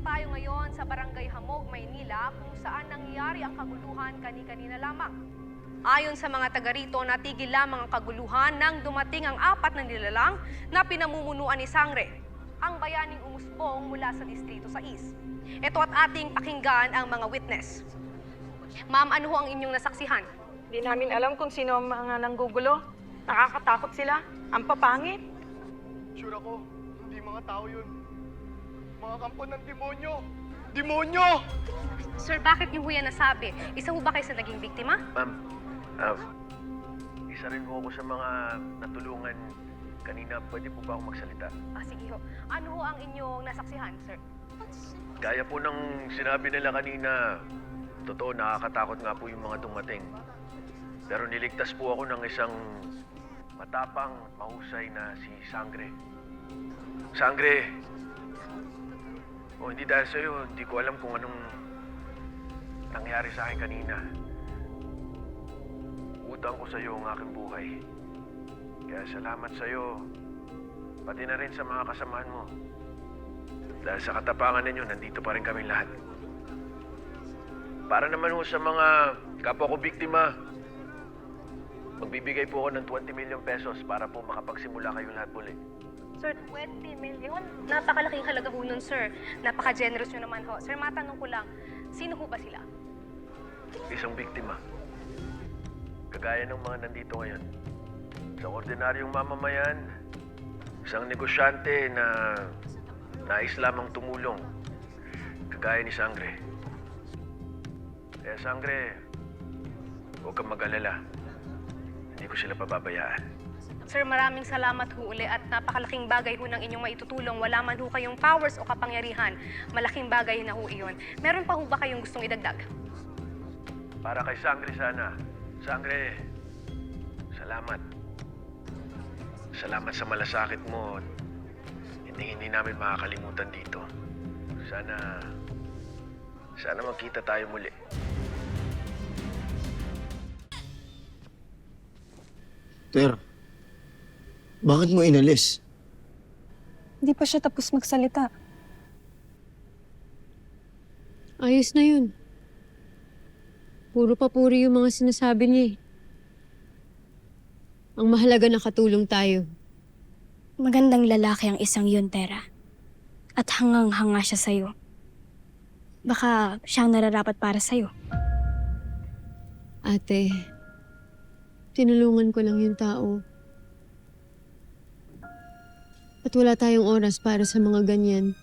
tayo ngayon sa Barangay Hamog, Maynila kung saan nangyari ang kaguluhan kani-kanina lamang. Ayon sa mga taga rito, natigil lamang ang kaguluhan nang dumating ang 4 na nilalang na pinamumunuan ni Sangre, ang bayaning umusbong mula sa Distrito 6. Ito at ating pakinggan ang mga witness. Ma'am, ano ho ang inyong nasaksihan? Hindi namin alam kung sino ang mga nanggugulo. Nakakatakot sila. Ang papangit. Sure ako, hindi mga tao yun. Mga kampo ng demonyo! Demonyo! Sir, bakit niyo ho yan nasabi? Isa ho ba kayo sa naging biktima? Ma'am, isa rin po ako sa mga natulungan kanina. Pwede po ba akong magsalita? Sige ho. Ano ho ang inyong nasaksihan, sir? Gaya po ng sinabi nila kanina, totoo, nakakatakot nga po yung mga dumating. Pero niligtas po ako ng isang matapang, mahusay na si Sangre. Sangre! O hindi dahil sa'yo, hindi ko alam kung anong nangyari sa akin kanina. Utang ko sa'yo ang aking buhay. Kaya salamat sa'yo, pati na rin sa mga kasamahan mo. Dahil sa katapangan ninyo, nandito pa rin kami lahat. Para naman ho sa mga kapwa ko biktima, magbibigay po ako ng 20 million pesos para po makapagsimula kayo lahat muli. Sir, 20 million? Napakalaking halaga ho nun, sir. Napaka-generous nyo naman ho. Sir, matanong ko lang, sino ho ba sila? Isang biktima. Kagaya ng mga nandito ngayon. Isang ordinaryong mamamayan, isang negosyante na nais lamang tumulong, kagaya ni Sangre. Kaya Sangre, huwag kang mag-alala. Hindi ko sila pababayaan. Sir, maraming salamat ho uli at napakalaking bagay ho ng inyong maitutulong. Wala man ho kayong powers o kapangyarihan. Malaking bagay na ho iyon. Meron pa ho ba kayong gustong idagdag? Para kay Sangre sana. Sangre, salamat. Salamat sa malasakit mo. Hindi namin makakalimutan dito. Sana magkita tayo muli. Ter, bakit mo inalis? Hindi pa siya tapos magsalita. Ayos na yun. Puro papuri yung mga sinasabi niya eh. Ang mahalaga nakatulong tayo. Magandang lalaki ang isang yun, Tera. At hangang-hanga siya sa'yo. Baka siyang nararapat para sa'yo. Ate, tinulungan ko lang yung tao. At wala tayong oras para sa mga ganyan.